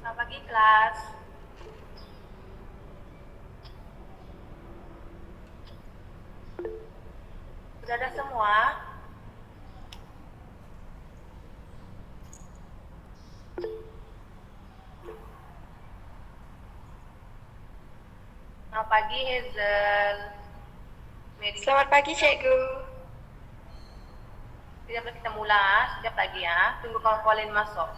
Selamat pagi kelas. Sudah ada semua? Selamat pagi Hazel. Selamat pagi cikgu. Sekejap lagi kita mula, sekejap lagi ya. Tunggu kawan-kawan lain masuk.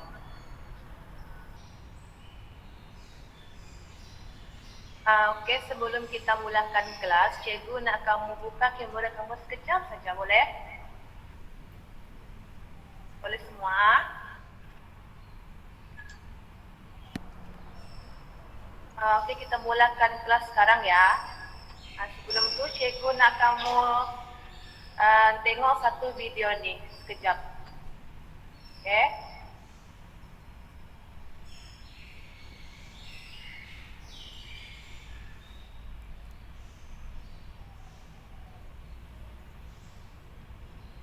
Okey, sebelum kita mulakan kelas, cikgu nak kamu buka kamera kamu sekejap saja, boleh? Boleh semua? Okey, kita mulakan kelas sekarang ya. Sebelum tu cikgu nak kamu tengok satu video ni sekejap. Okey?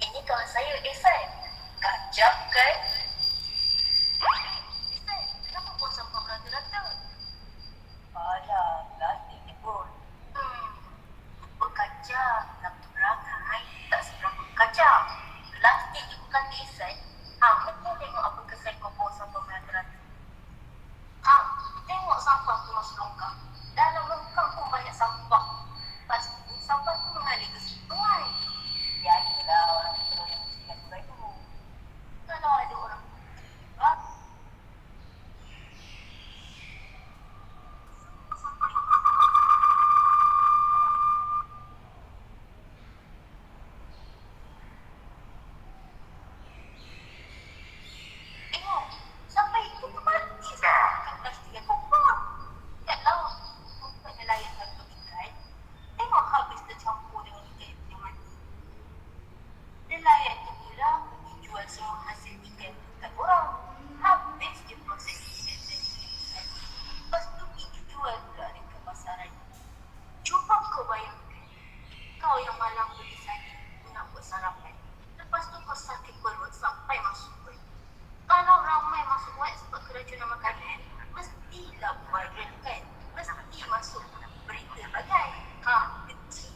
Ini kawan saya Ihsan. Kacap kan? Ihsan, kenapa buang sampah merata-rata? Alah, plastik ni pun. Berkacap, nak berangai, tak seberapa kacap. Plastik ni bukan Ihsan. Kau tengok apa kesan kau buang sampah merata-rata. Tengok sampah tu masuk longkang. Dalam longkang pun banyak sampah. Pasti sampah tu mengalir ke sungai. Yalah, orang betul yang mesti sungai tu. Kalau ada orang sampai itu tu mati dah. Bukan plastik yang kopar. Taklah, bukan nelayan tangkap ikan. Tengok habis tercampur dengan ikan yang mati. Nelayan tu pula pergi jual semua hasil ikan kat orang. Habis dia proses ikan jadi ikan. Lepas tu pergi jual pula dekat pasaran. Cuba kau bayangkan, kau yang malam pergi sana nak buat sarapan. Lepas tu kau sakit perut sampai masuk perut. Kalau ramai masuk wad sebab keracunan makanan, mestilah viral kan? Mesti masuk berita bagai. Kecil.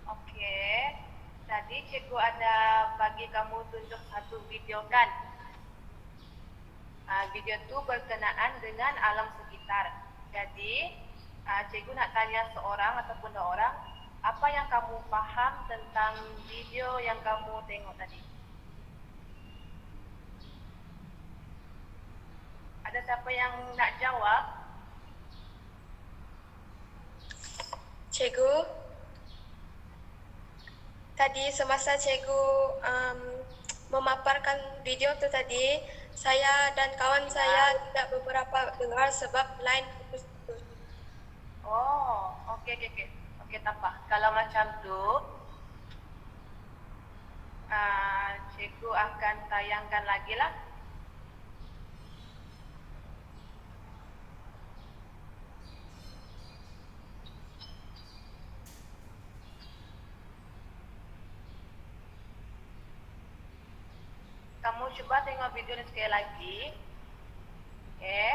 Okey. Tadi cikgu ada bagi kamu tunjuk satu video kan? Video tu berkenaan dengan alam sekitar. Jadi, cikgu nak tanya seorang ataupun dua orang, apa yang kamu faham tentang video yang kamu tengok tadi? Ada siapa yang nak jawab? Cikgu, tadi semasa cikgu memaparkan video tu tadi, saya dan kawan saya tidak beberapa dengar sebab line putus-putus. Oh, okey. Okey, tak apa. Kalau macam tu, cikgu akan tayangkan lagi lah. Kamu cuba tengok video ni sekali lagi. Okey.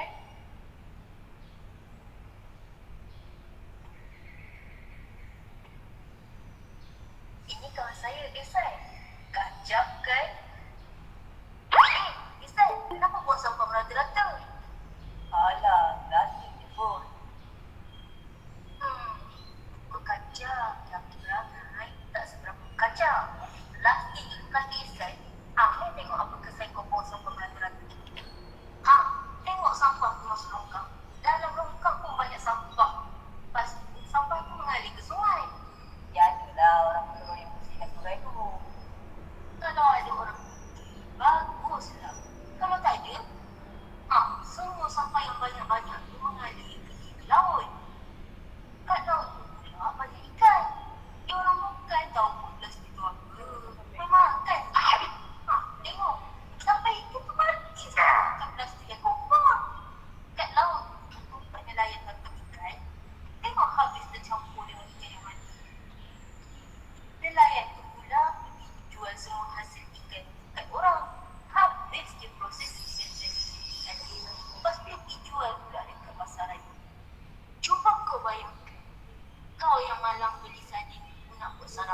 Ini kawan saya Ihsan. Kacap kan? Ihsan, kenapa buang sampah merata-rata? Alah, plastik ni pun. Berkacap, nak berangai, tak seberapa kacap. Plastik ni bukan Ihsan. Tengok apa kesan kau buang sampah merata-rata. Tengok sampah tu masuk longkang. Dalam longkang pun banyak sampah. Pasti sampah tu mengalir ke sungai. Yalah, orang betul yang mesti sungai tu. Kalau ada orang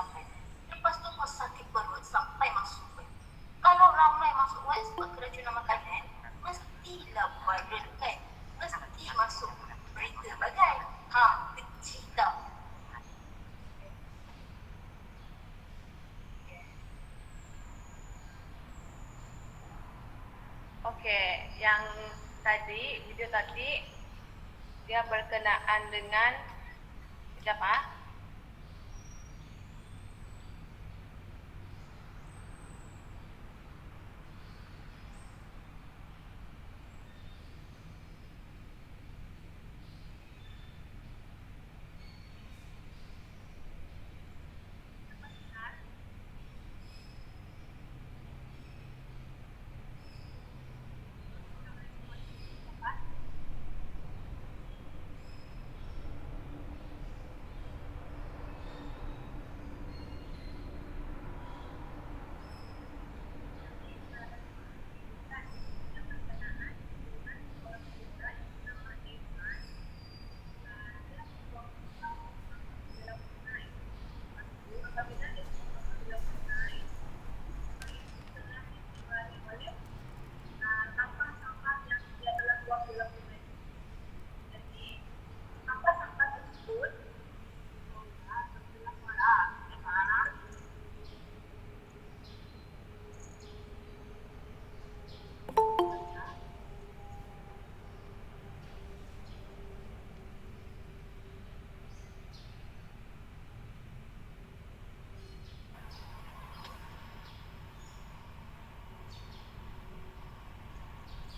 ramai. Lepas tu kau sakit perut sampai masuk web. Kalau ramai masuk web sebab keracunan makanan, mestilah viral kan? Mesti masuk berita bagai. Kecil tak? Okey, yang tadi, video tadi dia berkenaan dengan sekejap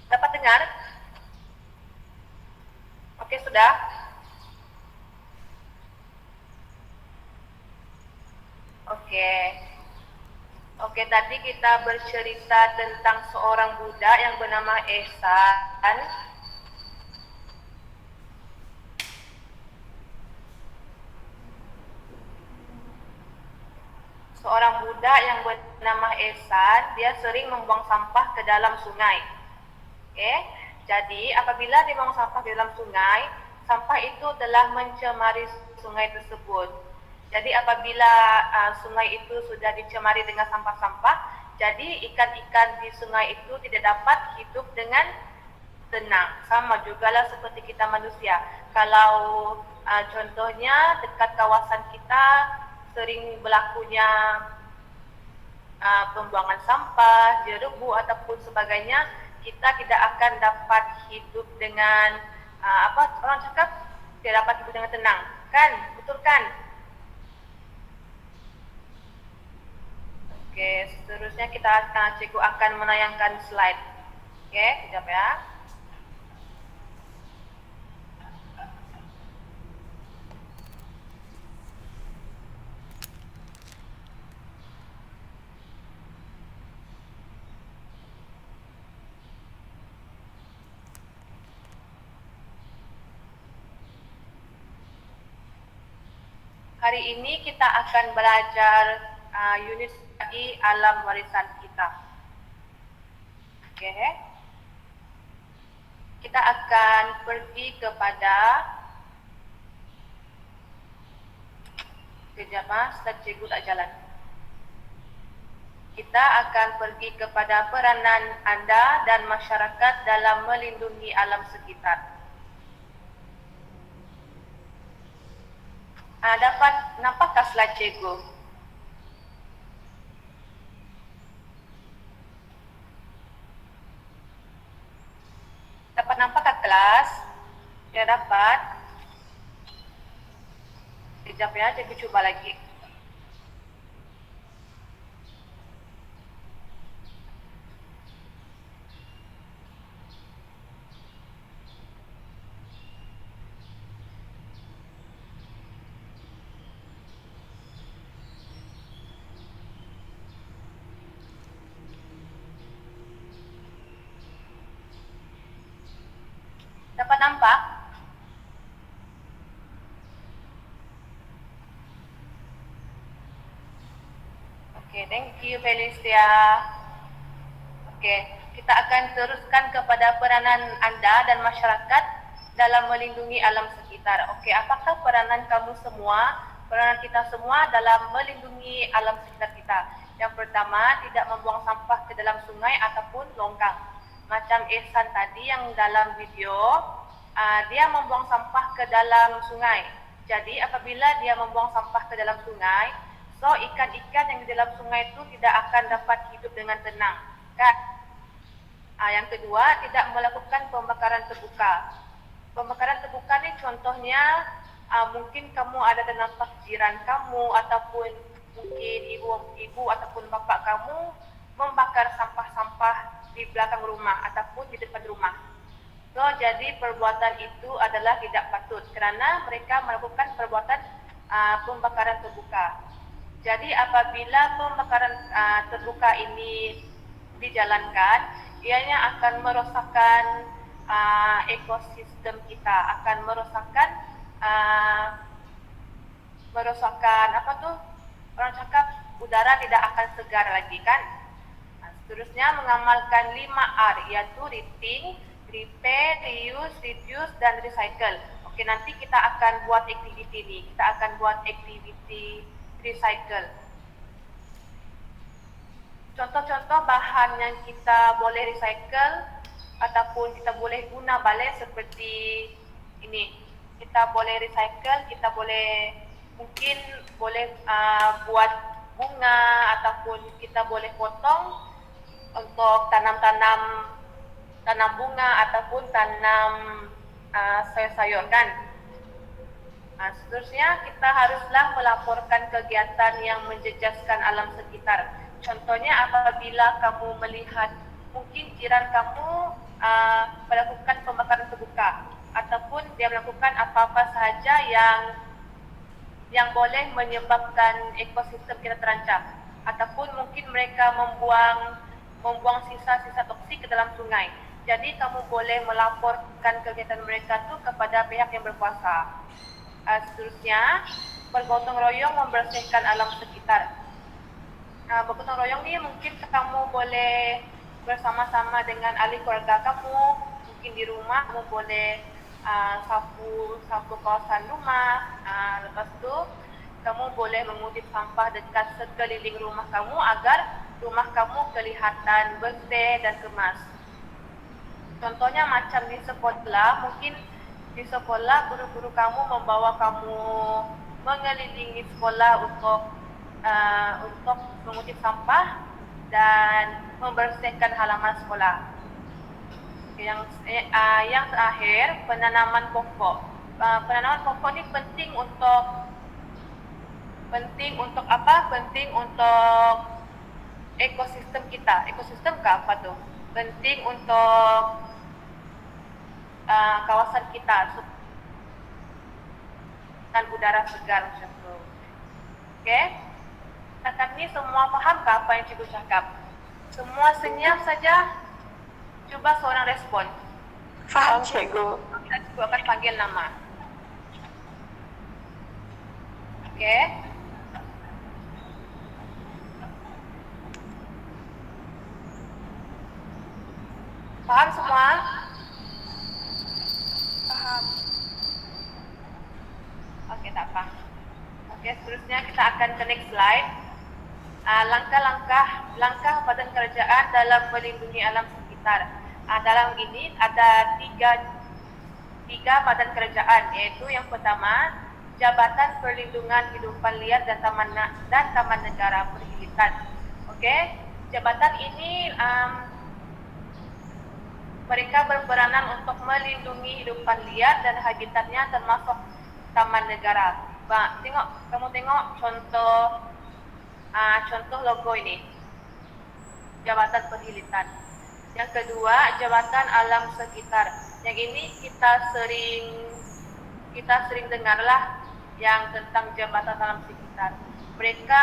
Dapat dengar? Okey, sudah? Okey. Okey, tadi kita bercerita tentang seorang budak yang bernama Ehsan. Seorang budak yang bernama Ehsan, dia sering membuang sampah ke dalam sungai. Okey, jadi apabila dia buang sampah di dalam sungai, sampah itu telah mencemari sungai tersebut. Jadi apabila sungai itu sudah dicemari dengan sampah-sampah, jadi ikan-ikan di sungai itu tidak dapat hidup dengan tenang. Sama jugalah seperti kita manusia. Kalau contohnya dekat kawasan kita sering berlakunya pembuangan sampah, jerebu ataupun sebagainya, kita tidak akan dapat hidup dengan orang cakap tidak dapat hidup dengan tenang, kan? Betul kan? Okey, seterusnya cikgu akan menayangkan slide. Okey, sekejap ya. Hari ini kita akan belajar unit lagi alam warisan kita. Okey. Kita akan pergi kepada sekejap slide cikgu tak jalan. Kita akan pergi kepada peranan anda dan masyarakat dalam melindungi alam sekitar. Dapat nampakkah slide cikgu? Dapat nampakkah kelas? Ya, dapat. Sekejap ya, cikgu cuba lagi. Dapat nampak? Okey, thank you Felicia. Okey, kita akan teruskan kepada peranan anda dan masyarakat dalam melindungi alam sekitar. Okey, apakah peranan kamu semua peranan kita semua dalam melindungi alam sekitar kita. Yang pertama, tidak membuang sampah ke dalam sungai ataupun longkang. Macam Ehsan tadi yang dalam video, dia membuang sampah ke dalam sungai. Jadi apabila dia membuang sampah ke dalam sungai, so ikan-ikan yang di dalam sungai itu tidak akan dapat hidup dengan tenang, kan? Yang kedua, tidak melakukan pembakaran terbuka. Pembakaran terbuka ni contohnya mungkin kamu ada nampak jiran kamu ataupun mungkin ibu ataupun bapak kamu membakar sampah-sampah di belakang rumah ataupun di depan rumah. So, jadi perbuatan itu adalah tidak patut kerana mereka melakukan perbuatan pembakaran terbuka. Jadi apabila pembakaran terbuka ini dijalankan, ianya akan merosakkan ekosistem kita, akan merosakkan apa tuh? Orang cakap udara tidak akan segar lagi, kan? Seterusnya mengamalkan 5R, iaitu rethink, repair, reuse, reduce dan recycle. Okey, nanti kita akan buat aktiviti ni. Kita akan buat aktiviti recycle. Contoh-contoh bahan yang kita boleh recycle ataupun kita boleh guna balik seperti ini. Kita boleh recycle, kita boleh mungkin boleh buat bunga ataupun kita boleh potong untuk tanam bunga ataupun tanam sayur-sayur, kan? Seterusnya kita haruslah melaporkan kegiatan yang menjejaskan alam sekitar. Contohnya apabila kamu melihat mungkin jiran kamu melakukan pembakaran terbuka ataupun dia melakukan apa-apa sahaja yang boleh menyebabkan ekosistem kita terancam, ataupun mungkin mereka membuang sisa-sisa toksik ke dalam sungai. Jadi kamu boleh melaporkan kegiatan mereka tu kepada pihak yang berkuasa. Seterusnya, bergotong royong membersihkan alam sekitar. Bergotong royong ni mungkin kamu boleh bersama-sama dengan ahli keluarga kamu, mungkin di rumah kamu boleh sapu kawasan rumah. Lepas tu kamu boleh mengutip sampah dekat sekeliling rumah kamu agar rumah kamu kelihatan bersih dan kemas. Contohnya macam di sekolah, mungkin di sekolah guru-guru kamu membawa kamu mengelilingi sekolah untuk mengutip sampah dan membersihkan halaman sekolah. Yang terakhir, penanaman pokok. Penanaman pokok ni penting untuk apa? Penting untuk ekosistem kita. Ekosistem ke apa tu? Penting untuk kawasan kita dan udara segar macam tu. Okey? Setakat ni semua faham ke apa yang cikgu cakap? Semua senyap saja. Cuba seorang respon. Faham, cikgu. Cikgu akan panggil nama. Okey? Faham semua? Faham. Okey, tak apa. Okey, seterusnya kita akan ke next slide. Langkah badan kerajaan dalam melindungi alam sekitar. Dalam ini ada tiga badan kerajaan, iaitu yang pertama, Jabatan Perlindungan Hidupan Liar dan Taman Negara Perhilitan. Okey, jabatan ini mereka berperanan untuk melindungi hidupan liar dan habitatnya termasuk taman negara. Kamu tengok contoh logo ini. Jabatan Perhilitan. Yang kedua, Jabatan Alam Sekitar. Yang ini kita sering dengarlah yang tentang Jabatan Alam Sekitar. Mereka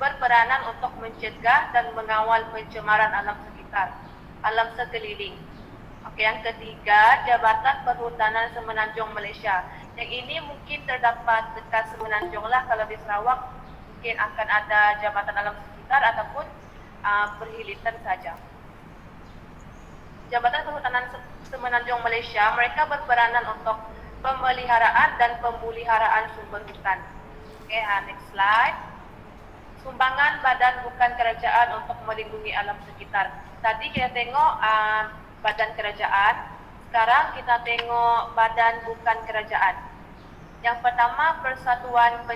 berperanan untuk mencegah dan mengawal pencemaran alam sekitar, alam sekeliling. Okey, yang ketiga, Jabatan Perhutanan Semenanjung Malaysia. Yang ini mungkin terdapat dekat Semenanjung lah. Kalau di Sarawak mungkin akan ada Jabatan Alam Sekitar ataupun Perhilitan saja. Jabatan Perhutanan Semenanjung Malaysia, mereka berperanan untuk pemeliharaan dan pemuliharaan sumber hutan. Okay, next slide. Sumbangan badan bukan kerajaan untuk melindungi alam sekitar. Tadi kita tengok badan kerajaan, sekarang kita tengok badan bukan kerajaan. Yang pertama, Persatuan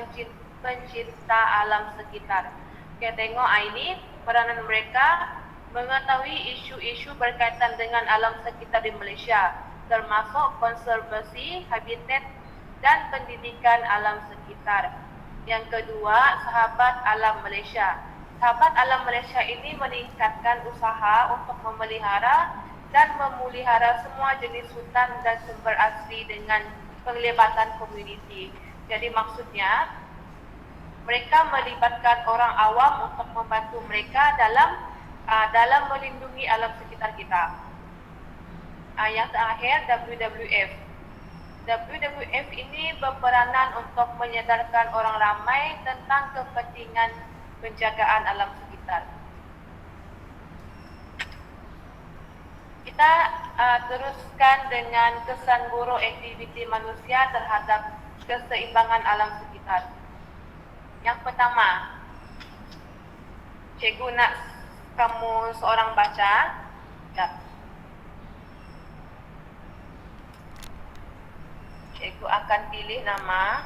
Pencinta Alam Sekitar. Kita tengok ini peranan mereka mengetahui isu-isu berkaitan dengan alam sekitar di Malaysia, termasuk konservasi habitat dan pendidikan alam sekitar. Yang kedua, Sahabat Alam Malaysia. Sahabat Alam Malaysia ini meningkatkan usaha untuk memelihara dan memulihara semua jenis hutan dan sumber asli dengan penglibatan komuniti. Jadi maksudnya, mereka melibatkan orang awam untuk membantu mereka dalam melindungi alam sekitar kita. Yang terakhir, WWF. WWF ini berperanan untuk menyadarkan orang ramai tentang kepentingan penjagaan alam sekitar. Kita teruskan dengan kesan buruk aktiviti manusia terhadap keseimbangan alam sekitar. Yang pertama, cikgu nak kamu seorang baca. Cikgu akan pilih nama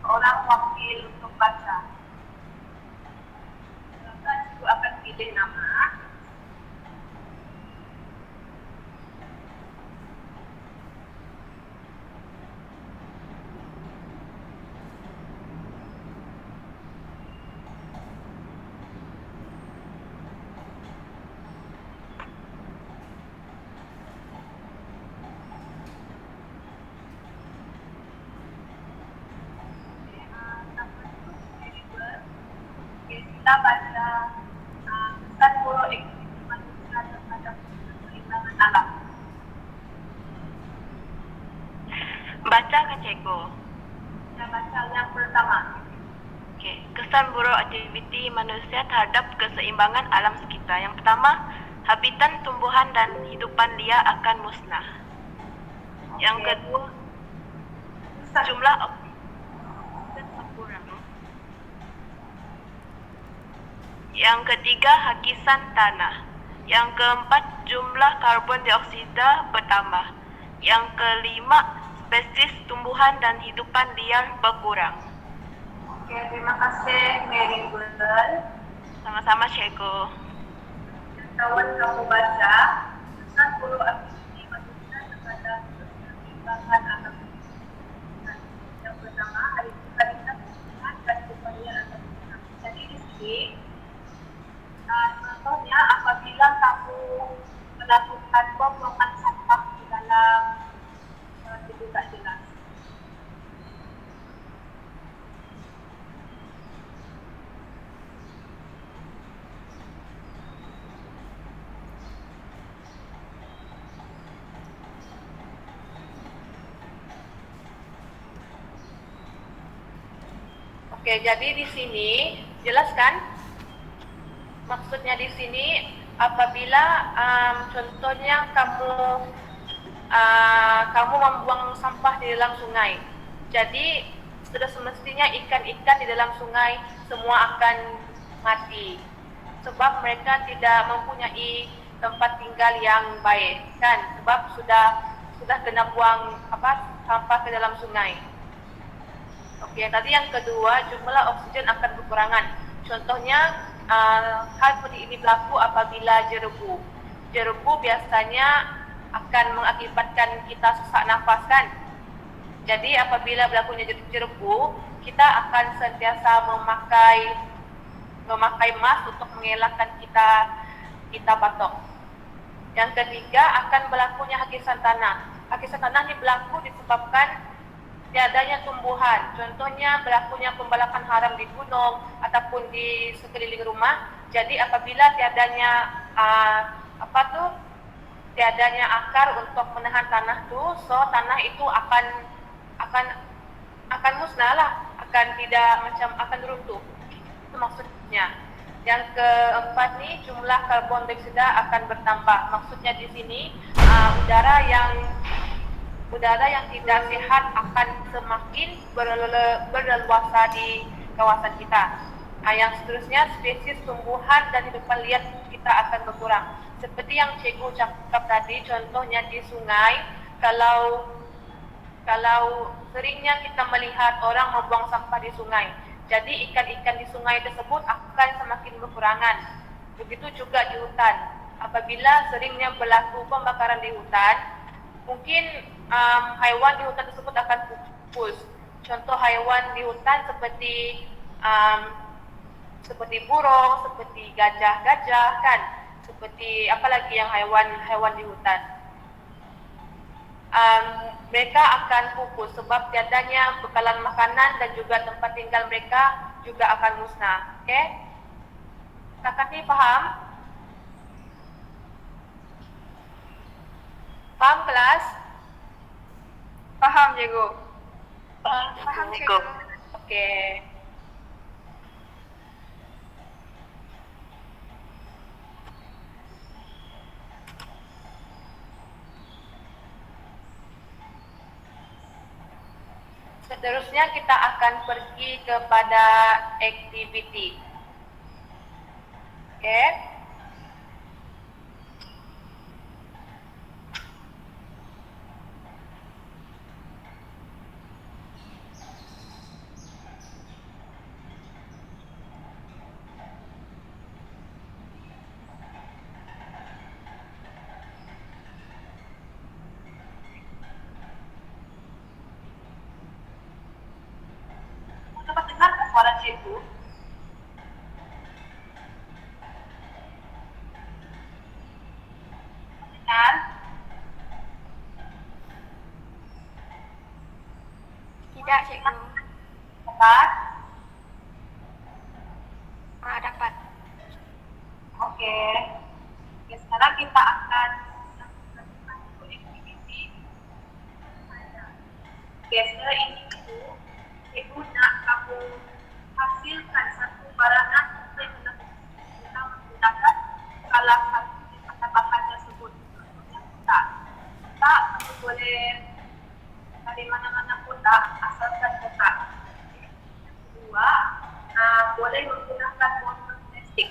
seorang wakil untuk baca. Cikgu akan pilih nama. Kita baca kesan buruk aktiviti manusia terhadap keseimbangan alam. Baca ke cikgu? Saya baca yang pertama. Okey, kesan buruk aktiviti manusia terhadap keseimbangan alam sekitar. Yang pertama, habitat tumbuhan dan hidupan liar akan musnah. Yang kedua, jumlah oksigen berkurang. Yang ketiga, hakisan tanah. Yang keempat, jumlah karbon dioksida bertambah. Yang kelima, spesies tumbuhan dan hidupan liar berkurang. Okey, terima kasih Mary Girl. Sama-sama cikgu. Kawan kamu baca kesan buruk aktiviti manusia terhadap keseimbangan alam. Yang pertama, habitat tumbuhan dan hidupan liar akan musnah. Jadi di sini contohnya apabila kamu melakukan pembuangan sampah di dalam itu tak jelas. Oke, jadi di sini jelas kan? Maksudnya di sini apabila contohnya kamu membuang sampah di dalam sungai. Jadi sudah semestinya ikan-ikan di dalam sungai semua akan mati. Sebab mereka tidak mempunyai tempat tinggal yang baik, kan? Sebab sudah kena buang sampah ke dalam sungai. Okey, tadi yang kedua, jumlah oksigen akan berkurangan. Contohnya hal seperti ini berlaku apabila jerebu. jerebu biasanya akan mengakibatkan kita sesak nafas kan. Jadi apabila berlakunya jerebu, kita akan sentiasa memakai mask untuk mengelakkan kita batuk. Yang ketiga, akan berlakunya hakisan tanah. Hakisan tanah ini berlaku disebabkan tiadanya tumbuhan. Contohnya berlakunya pembalakan haram di gunung ataupun di sekeliling rumah. Jadi apabila tiadanya tiadanya akar untuk menahan tanah tu, so tanah itu akan musnah lah, akan runtuh. Itu maksudnya. Yang keempat ni, jumlah karbon dioksida akan bertambah. Maksudnya di sini udara yang tidak sehat akan semakin berleluasa di kawasan kita. Yang seterusnya, spesies tumbuhan dan hidupan liar kita akan berkurang. Seperti yang cikgu cakap tadi, contohnya di sungai, kalau seringnya kita melihat orang membuang sampah di sungai, jadi ikan-ikan di sungai tersebut akan semakin berkurangan. Begitu juga di hutan. Apabila seringnya berlaku pembakaran di hutan, mungkin haiwan di hutan tersebut akan pupus. Contoh haiwan di hutan seperti burung, seperti gajah-gajah kan, seperti apalagi yang haiwan di hutan. Mereka akan pupus sebab tiadanya bekalan makanan dan juga tempat tinggal mereka juga akan musnah. Okey? Kakak ni faham? Faham kelas? Faham, cikgu. Faham, cikgu. Okey. Seterusnya kita akan pergi kepada aktiviti. Okey. Dapat dengar suara cikgu? Dengar? Tidak, cikgu. Dapat? Dapat. Okey. Okey, sekarang kita akan aktiviti. Okey, sekarang ini cikgu nak kamu hasilkan satu barangan yang kita menggunakan salah satu bahan tersebut. Contohnya kotak. Kotak kamu boleh dari mana-mana kotak, asalkan kotak. Yang kedua, boleh menggunakan botol plastik.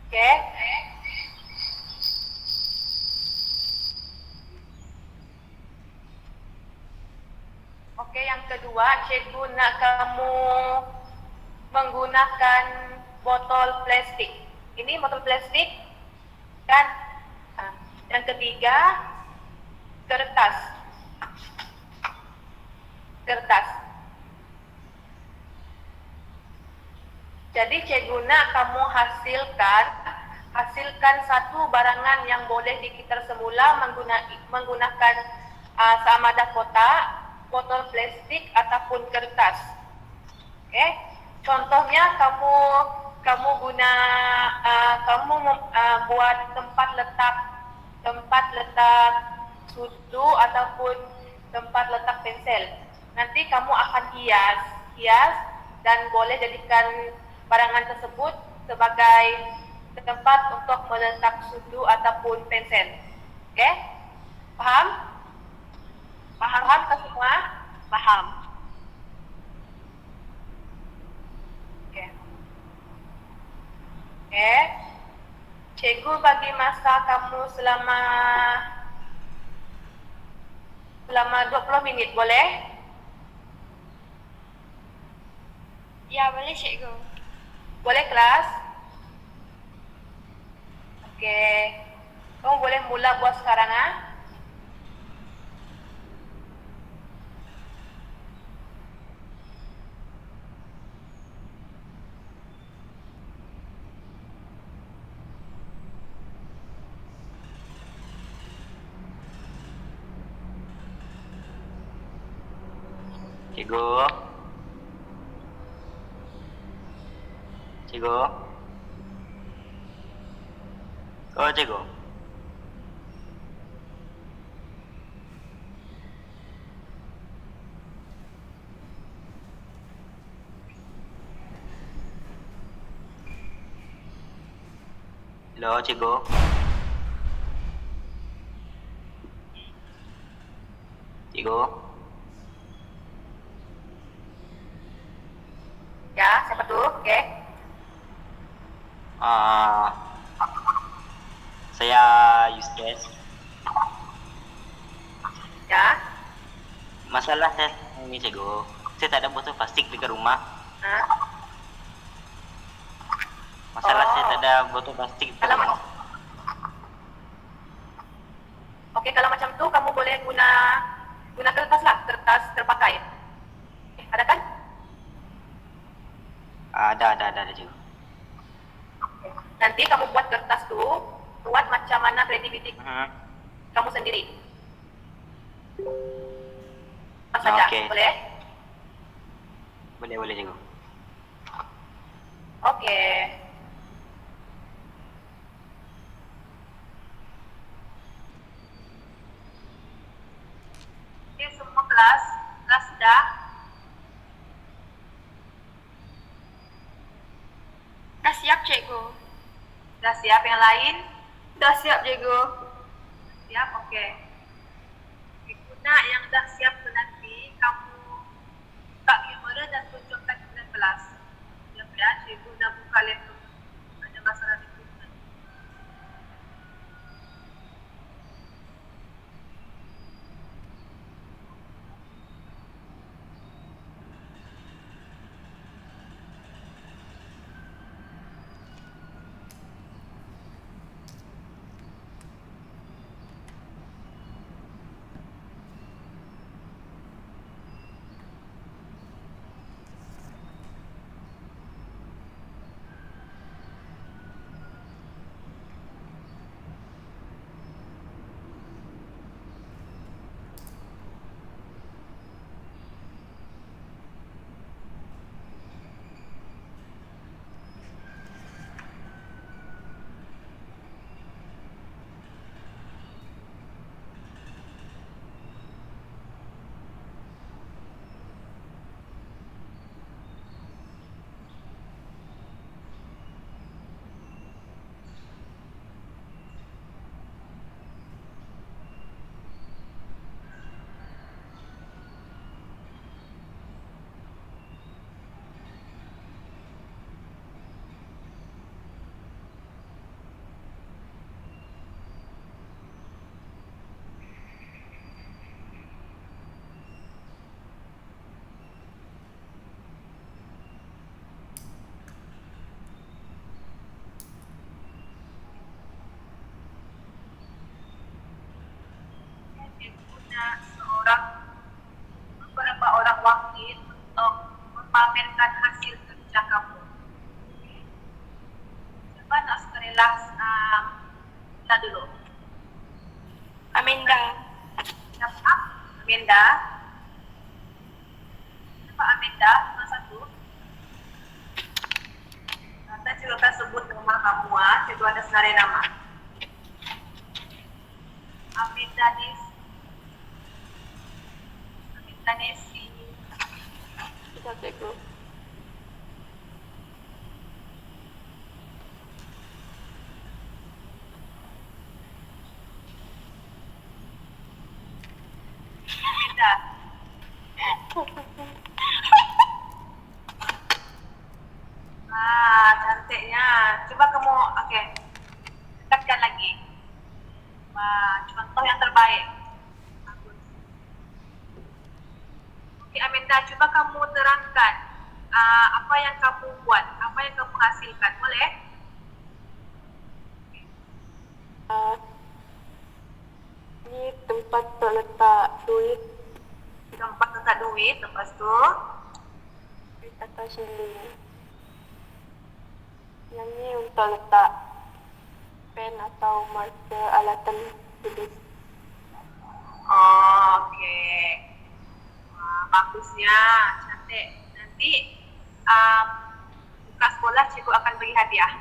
Okey. Okey, yang kedua, cikgu nak kamu menggunakan botol plastik. Ini botol plastik kan? Yang ketiga, kertas. Jadi cikgu nak kamu hasilkan satu barangan yang boleh dikitar semula menggunakan sama ada kotak, botol plastik ataupun kertas. Okey. Contohnya kamu buat tempat letak sudu ataupun tempat letak pensel. Nanti kamu akan hias dan boleh jadikan barangan tersebut sebagai tempat untuk meletak sudu ataupun pensel. Okey? Faham? Faham ke semua? Faham. Okey. Okey. Cikgu bagi masa kamu selama selama 20 menit, boleh? Ya, boleh cikgu. Boleh kelas? Okey. Kamu boleh mula buat sekarang, ah? Cikgu. Cikgu. Oh, cikgu. Halo, cikgu. Cikgu. Ya, siapa tuh? Okey. Saya Eustace. Ya. Masalah saya ini, cikgu. Saya tak ada botol plastik dekat rumah. Ha? Masalah saya Oh. tak ada botol plastik dekat Kalau rumah. Okey, kalau macam tu kamu boleh guna kertas lah, kertas terpakai. Ada kan? Ada, cikgu. Nanti kamu buat kertas tu, buat macam mana kreativiti Hmm. kamu sendiri. Apa saja, Okey. boleh? Boleh, cikgu. Okey. Okey, semua kelas dah. Dah siap, cikgu. Dah siap yang lain? Dah siap, cikgu. Siap, okey. Guna yang dah siap tu nanti, kamu buka kamera dan tunjukkan kepada kelas. Siap ya, cikgu dah buka laptop. Ada masalah di sini. Guna beberapa orang wakil untuk memamerkan hasil kerja kamu. Coba nak sukarela kita dulu. Aminda. Siapa? Amanda. Siapa Amanda? Nomor satu. Nanti cikgu akan sebut nama kamu, cikgu ada senarai nama. Amanda Nesi. Bisa, cikgu. Amanda. Cantiknya. Coba kamu, okey. Dekatkan lagi. Contoh yang terbaik. Bagus. Amanda, coba kamu terangkan apa yang kamu buat, apa yang kamu hasilkan, boleh? Ini tempat untuk letak duit Tempat letak duit, lepas tu atau shilling. Yang ni untuk letak pen atau marker alatan tulis. oh, okey. Wah, bagusnya, cantik. Nanti buka sekolah cikgu akan beri hadiah.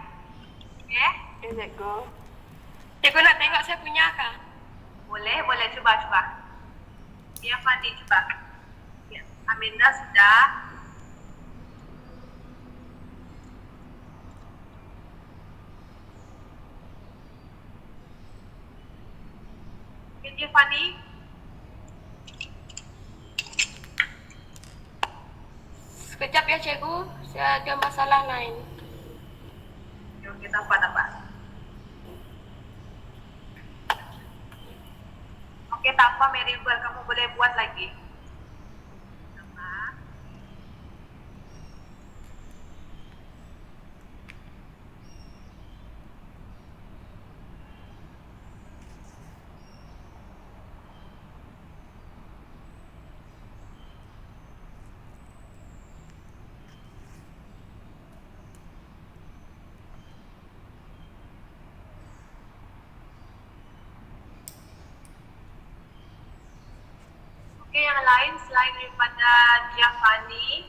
Okey? Okay, cikgu. Cikgu nak tengok saya punya kah? Boleh, boleh. Cuba. Ya, Fandi, cuba. Ya, Amanda sudah. Okey, Fandi. Sekejap ya cikgu, saya ada masalah lain. Okey, tak apa. Okey, tak apa, Maribel. Kamu boleh buat lagi. Sama. Okey, yang lain selain daripada Anjafani.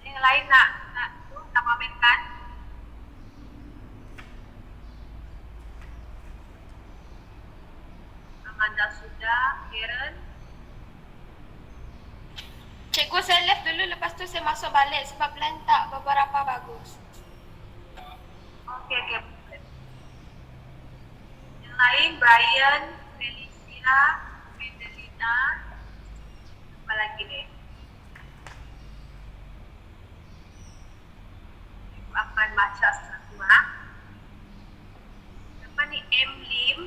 Yang lain nak pamerkan? Amanda sudah, Karen. Cikgu saya left dulu, lepas tu saya masuk balik sebab plan tak beberapa bagus. Okey. Yang lain, Brian, Felicia, Medelina. Apa lagi ni? Ibu akan baca satu. Siapa ni? M. Lim.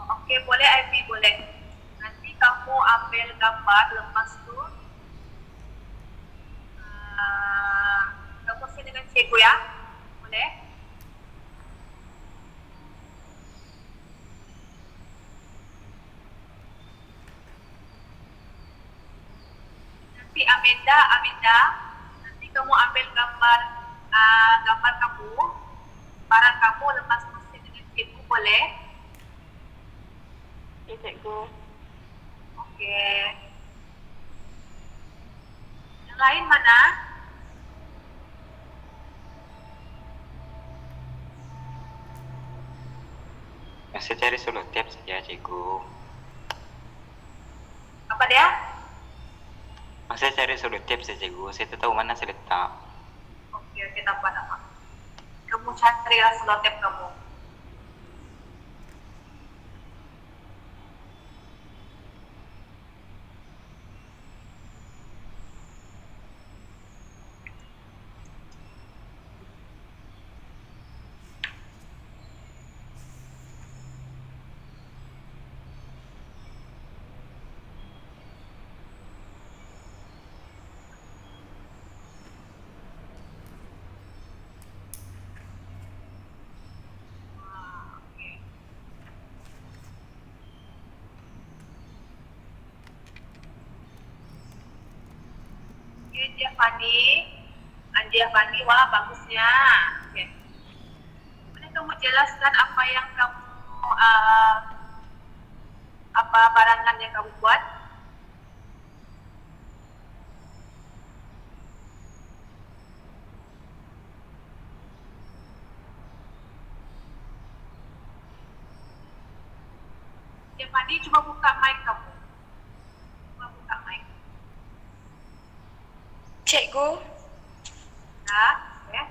Okey, boleh Ivy, boleh. Nanti kamu ambil gambar, lepas tu kamu share dengan cikgu ya. Boleh? Nanti Amanda, nanti kamu ambil gambar kamu, barang kamu, lepas tu share dengan cikgu, boleh? Okay, cikgu. Okey. Yang lain mana? Masih cari selotip saja cikgu. Apa dia? Masih cari selotip saja cikgu. Saya tak tahu mana saya letak. Okey, tak apa. Kamu carilah selotip kamu. Anjafani, wah bagusnya. Okay. Boleh kamu jelaskan apa yang kamu apa barangan yang kamu buat? Anjafani, cuba buka mic kamu. Coba buka mic. Cikgu, Ya, oke.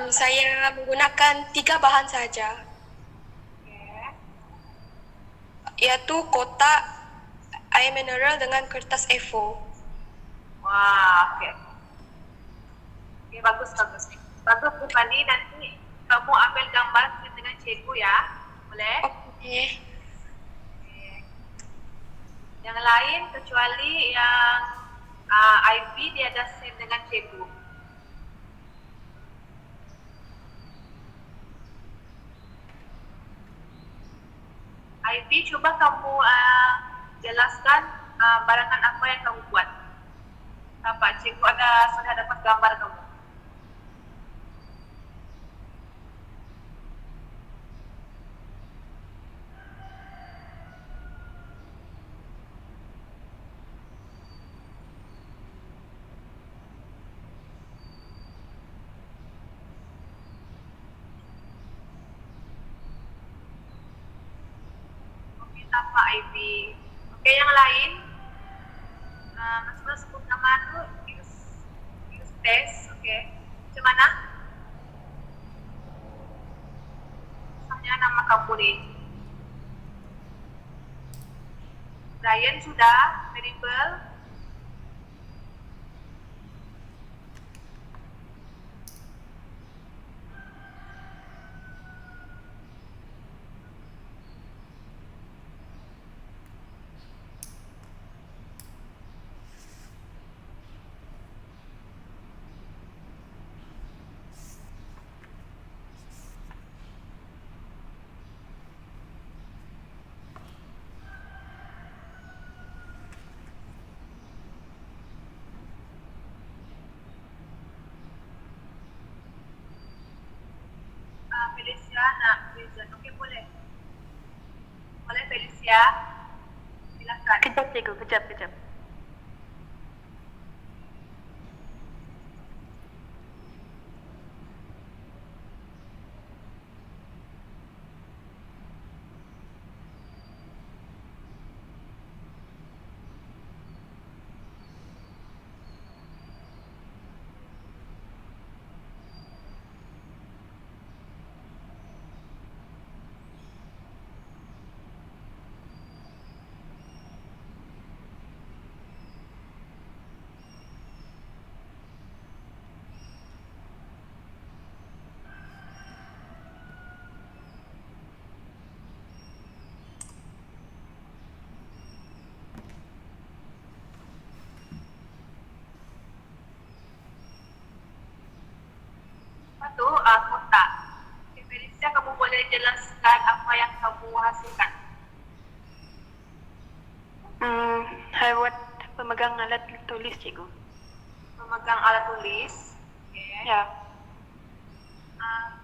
Saya menggunakan 3 bahan saja, Oke. yaitu kotak, air mineral dengan kertas A4. Wah, oke. Oke, bagus, bagus. Bagus, Bu Fani. Nanti kamu ambil gambar dengan cikgu ya. Boleh? Oke. Yang lain kecuali yang IB dia ada send dengan cikgu. IB coba kamu jelaskan barangan apa yang kamu buat. Apa cikgu sudah dapat gambar kamu? Tanpa IB. Oke, yang lain, mas sebut nama tu, use test, oke. Macam mana? Misalnya nama kamu nih. Brian sudah, variable. Felicia nak present. Okey, boleh. Boleh Felicia. Silakan. Kejap cikgu, kejap. Apa tu? Kotak. Okay, Felicia, kamu boleh jelaskan apa yang kamu hasilkan? Saya buat pemegang alat tulis cikgu. Memegang alat tulis. Okay. Ya,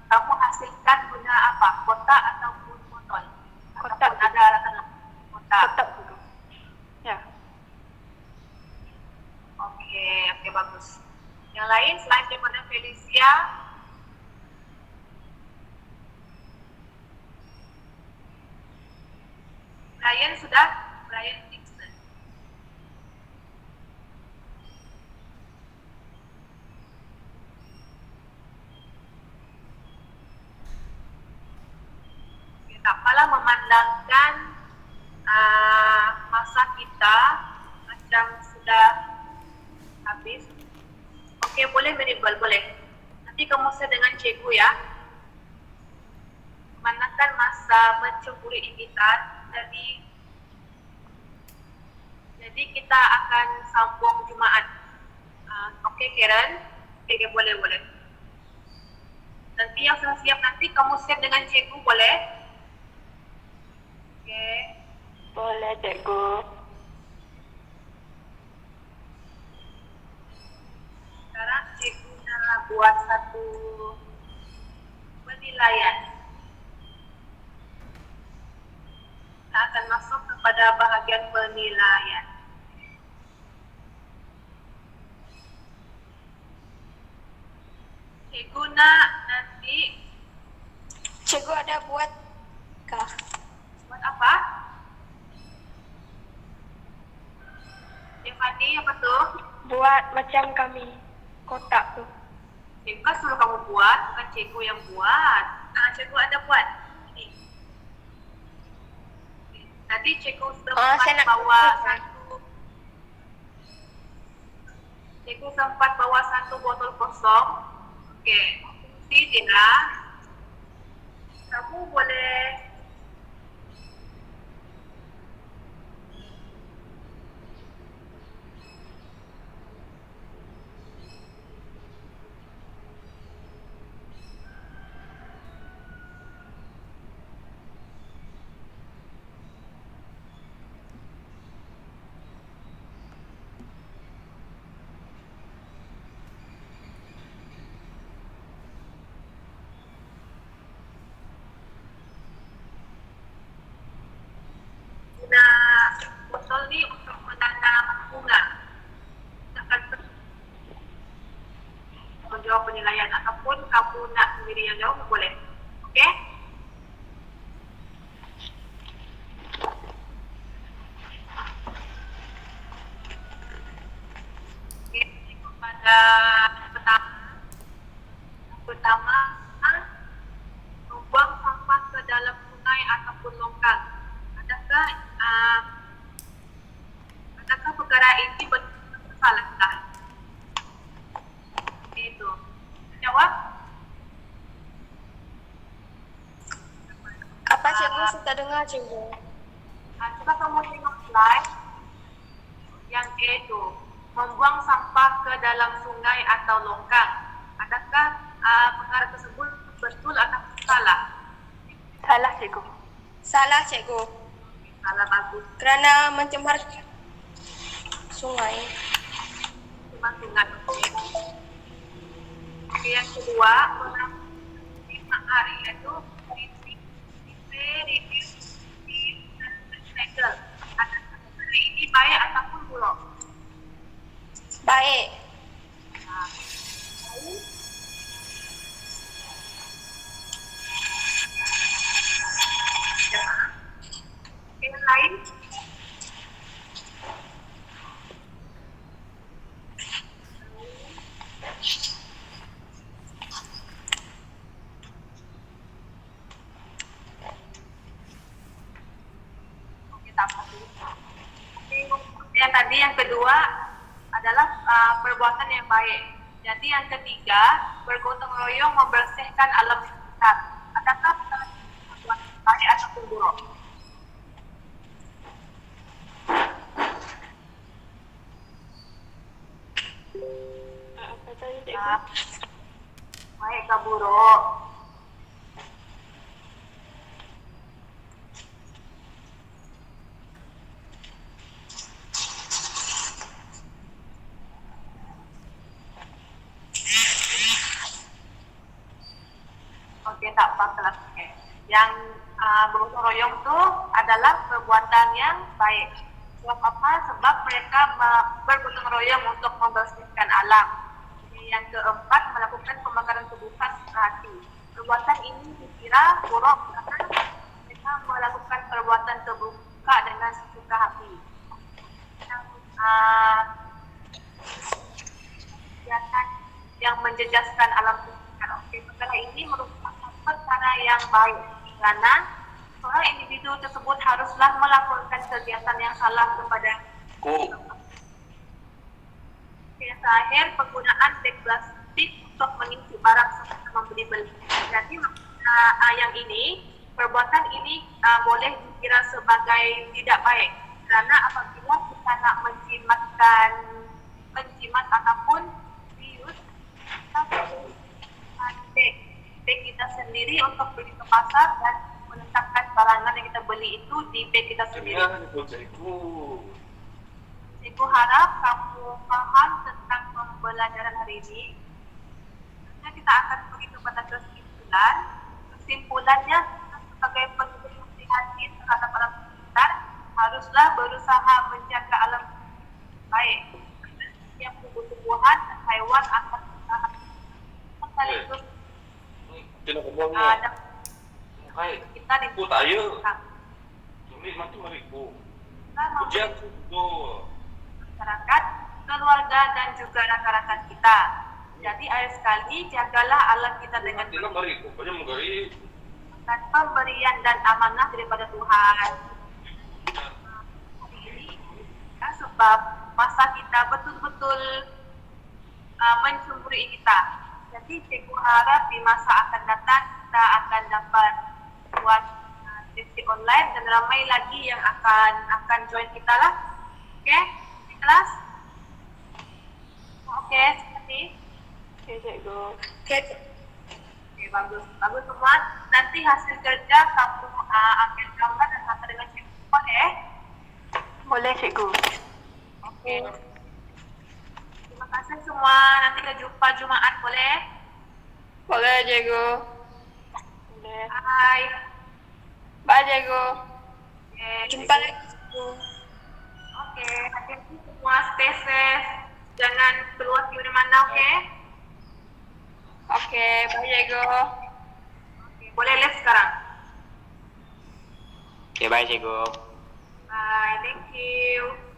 Kamu hasilkan guna apa? Kotak ataupun botol? Kotak. Ataupun ada alat lain? Kotak. kotak cikgu. Ya, Oke, bagus. Yang lain selain daripada Felicia, Brian sudah? Brian Dixon. Oke, tak apalah memandangkan masa kita macam sudah habis. Oke, boleh variable, boleh. Nanti kamu share dengan cikgu ya. Memandangkan masa mencuburi imitan, jadi kita akan sambung Jumaat. Oke, Karen? Oke, boleh. Nanti yang sudah siap nanti kamu share dengan cikgu, boleh? Oke. boleh cikgu. Sekarang cikgu nak buat satu penilaian. Kita akan masuk kepada bahagian penilaian. Cikgu nak nanti Cikgu ada buat kah? buat apa? Devani, apa tu? Buat macam kami. kotak tuh. Cikgu kan suruh kamu buat, bukan cikgu yang buat. Cikgu ada buat. Ini. Tadi cikgu saya nak- Cikgu sempat bawa satu botol kosong. Okey, isi dia. Kamu boleh guna botol ni untuk menanam bunga. Akan menjawab penilaian ataupun kamu nak sendiri yang jawab boleh. Okey? Okey, pada pertama membuang sampah ke dalam sungai ataupun longkang. Adakah perkara ini bersalah? Itu. Jawab. Apa cikgu? Saya tak dengar cikgu. Coba kamu tengok slide yang A itu. Membuang sampah ke dalam sungai atau longkang. Adakah perkara tersebut betul atau salah? Salah cikgu. Salah cikgu. Salah, bagus. Kerana mencemarkan sungai. Cuma sungai. Okey, yang kedua, mengenai hari itu recycle. Adakah hari ini baik ataupun buruk? Baik. Yang lain? Okey, tak apa. Yang tadi yang kedua adalah perbuatan yang baik. Jadi yang ketiga, bergotong royong membersihkan alam sekitar. Adakah perbuatan baik ataupun buruk? Apa tadi cikgu? Baik ke buruk? Okey, tak apa kelas. Okay. Yang bergotong royong tu adalah perbuatan yang baik. Sebab apa? Sebab mereka bergotong royong untuk membersihkan alam. Yang keempat, melakukan pembakaran terbuka sesuka hati. Perbuatan ini dikira buruk karena mereka melakukan perbuatan terbuka dengan sesuka hati. Kegiatan yang menjejaskan alam sekitar. Okey, perkara ini merupakan perkara yang baik kerana seorang individu tersebut haruslah melaporkan kegiatan yang salah kepada yang terakhir, penggunaan beg plastik untuk mengisi barang semasa membeli-beli. Jadi yang ini, perbuatan ini boleh dikira sebagai tidak baik kerana apabila kita nak menjimat ataupun reuse, kita perlu beg kita sendiri untuk pergi ke pasar dan meletakkan barangan yang kita beli itu di beg kita sendiri. Cikgu harap kamu faham tentang pembelajaran hari ini. Selanjutnya kita akan pergi kepada kesimpulan. Kesimpulannya, sebagai pendidik hati terhadap alam sekitar, haruslah berusaha menjaga alam baik. Setiap tumbuh-tumbuhan dan haiwan akan sekaligus kita di masyarakat, keluarga dan juga rakan-rakan kita. Jadi akhir sekali jagalah alat kita dengan baik. Dan pemberian dan amanah daripada Tuhan. Ya, sebab masa kita betul-betul mencemburi kita. Jadi cikgu harap di masa akan datang kita akan dapat buat sesi online dan ramai lagi yang akan join kita lah. Okey, di kelas. Okey, seperti. Okey, cikgu. Okay. Okey, bagus. Bagus semua. Nanti hasil kerja kamu ambil gambar dan hantar dengan cikgu. Boleh? Boleh, cikgu. Okey. Terima kasih semua. Nanti kita jumpa Jumaat, boleh? Boleh, cikgu. Boleh. Bye. Bye, cikgu. Okay. Jumpa lagi. Okey, hati-hati semua, stay safe. Jangan keluar di mana, okey? Okey, bye, cikgu. Okay. Boleh live sekarang. Okay, bye cikgu. Bye, thank you.